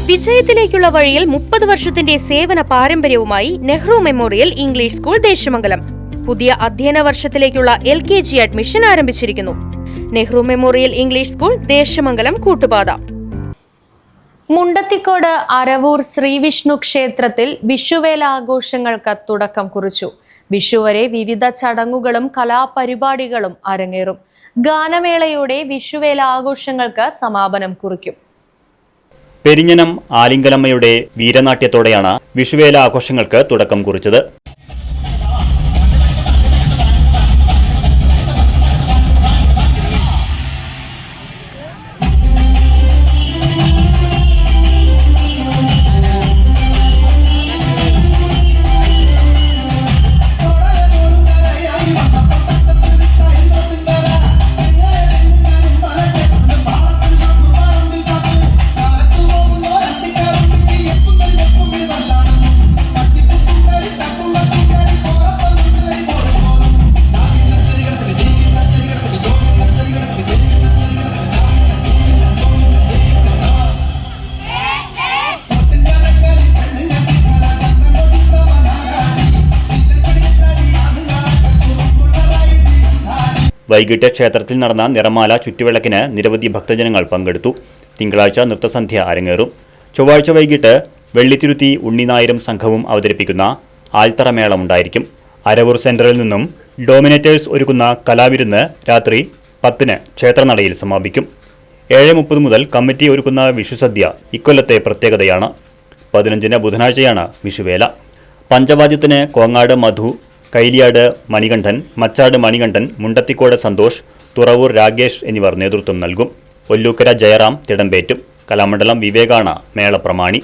വിജയത്തിലേക്കുള്ള വഴിയിൽ 30 വർഷത്തിന്റെ സേവന പാരമ്പര്യവുമായി Nehru memorial English school Desamangalam പുതിയ അധ്യയന വർഷത്തിലേക്കുള്ള LKG അഡ്മിഷൻ ആരംഭിച്ചിരിക്കുന്നു. Nehru memorial English school Desamangalam Koottupatha. Mundathikode Aravoor ശ്രീവിഷ്ണു ക്ഷേത്രത്തിൽ വിഷുവേല ആഘോഷങ്ങൾക്ക് തുടക്കം കുറിച്ചു. വിഷു വരെ വിവിധ ചടങ്ങുകളും കലാപരിപാടികളും അരങ്ങേറും. ഗാനമേളയോടെ വിഷുവേല ആഘോഷങ്ങൾക്ക് സമാപനം കുറിക്കും. പെരിഞ്ഞനം ആലിംഗലമ്മയുടെ വീരനാട്യത്തോടെയാണ് വിഷുവേല ആഘോഷങ്ങൾക്ക് തുടക്കം കുറിച്ചത്. വൈകിട്ട് ക്ഷേത്രത്തിൽ നടന്ന നിറമാല ചുറ്റുവിളക്കിന് നിരവധി ഭക്തജനങ്ങൾ പങ്കെടുത്തു. തിങ്കളാഴ്ച നൃത്തസന്ധ്യ അരങ്ങേറും. ചൊവ്വാഴ്ച വൈകിട്ട് വെള്ളിത്തിരുത്തി ഉണ്ണിനായരും സംഘവും അവതരിപ്പിക്കുന്ന ആൽത്തറമേളമുണ്ടായിരിക്കും. അരവൂർ സെന്ററിൽ നിന്നും ഡോമിനേറ്റേഴ്സ് ഒരുക്കുന്ന കലാവിരുന്ന് രാത്രി 10-ന് ക്ഷേത്രനടയിൽ സമാപിക്കും. 7:30 മുതൽ കമ്മിറ്റി ഒരുക്കുന്ന വിഷുസദ്യ ഇക്കൊല്ലത്തെ പ്രത്യേകതയാണ്. 15-ന് ബുധനാഴ്ചയാണ് വിഷുവേല. പഞ്ചവാദ്യത്തിന് കോങ്ങാട് മധു, കൈലിയാട് മണികണ്ഠൻ, മച്ചാട് മണികണ്ഠൻ, മുണ്ടത്തിക്കോട് സന്തോഷ്, തുറവൂർ രാഗേഷ് എന്നിവർ നേതൃത്വം നൽകും. ഒല്ലൂക്കര ജയറാം തിടമ്പേറ്റും. കലാമണ്ഡലം വിവേകാണ് മേളപ്രമാണി.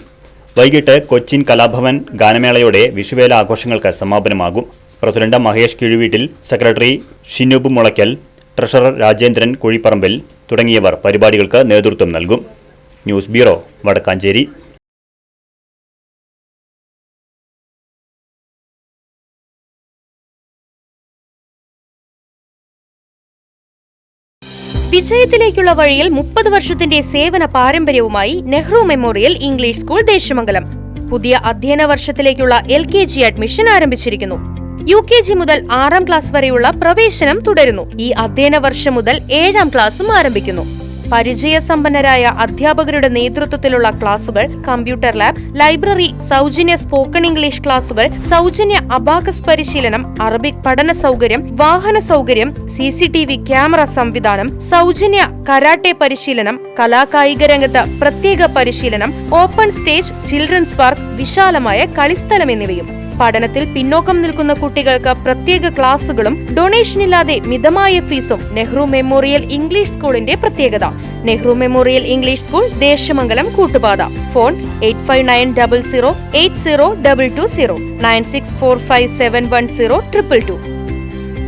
വൈകിട്ട് കൊച്ചിൻ കലാഭവൻ ഗാനമേളയോടെ വിഷുവേല ആഘോഷങ്ങൾക്ക് സമാപനമാകും. President Mahesh Kizhuveettil, secretary Shinoob Mulakkal, treasurer Rajendran Kuzhiparambil തുടങ്ങിയവർ പരിപാടികൾക്ക് നേതൃത്വം നൽകും. News bureau, Vadakkanchery. വിജയത്തിലേക്കുള്ള വഴിയിൽ 30 വർഷത്തിന്റെ സേവന പാരമ്പര്യവുമായി Nehru memorial English school Desamangalam പുതിയ അധ്യയന വർഷത്തിലേക്കുള്ള LKG അഡ്മിഷൻ ആരംഭിച്ചിരിക്കുന്നു. UKG മുതൽ 6ാം ക്ലാസ് വരെയുള്ള പ്രവേശനം തുടരുന്നു. ഈ അധ്യയന വർഷം മുതൽ 7ാം ക്ലാസും ആരംഭിക്കുന്നു. പരിചയസമ്പന്നരായ അധ്യാപകരുടെ നേതൃത്വത്തിലുള്ള ക്ലാസുകൾ, കമ്പ്യൂട്ടർ ലാബ്, ലൈബ്രറി, സൗജന്യ സ്പോക്കൺ ഇംഗ്ലീഷ് ക്ലാസുകൾ, സൗജന്യ അബാകസ് പരിശീലനം, അറബിക് പഠന സൗകര്യം, വാഹന സൗകര്യം, CCTV ക്യാമറ സംവിധാനം, സൗജന്യ കരാട്ടെ പരിശീലനം, കലാകായിക രംഗത്ത് പ്രത്യേക പരിശീലനം, ഓപ്പൺ സ്റ്റേജ്, ചിൽഡ്രൻസ് പാർക്ക്, വിശാലമായ കളിസ്ഥലം എന്നിവയും. പഠനത്തിൽ പിന്നോക്കം നിൽക്കുന്ന കുട്ടികൾക്ക് പ്രത്യേക ക്ലാസുകളും ഡൊണേഷനില്ലാതെ മിതമായ ഫീസും നെഹ്റു മെമ്മോറിയൽ ഇംഗ്ലീഷ് സ്കൂളിന്റെ പ്രത്യേകത. Nehru memorial English school Desamangalam Koottupatha. Phone 8590080220 9645710222.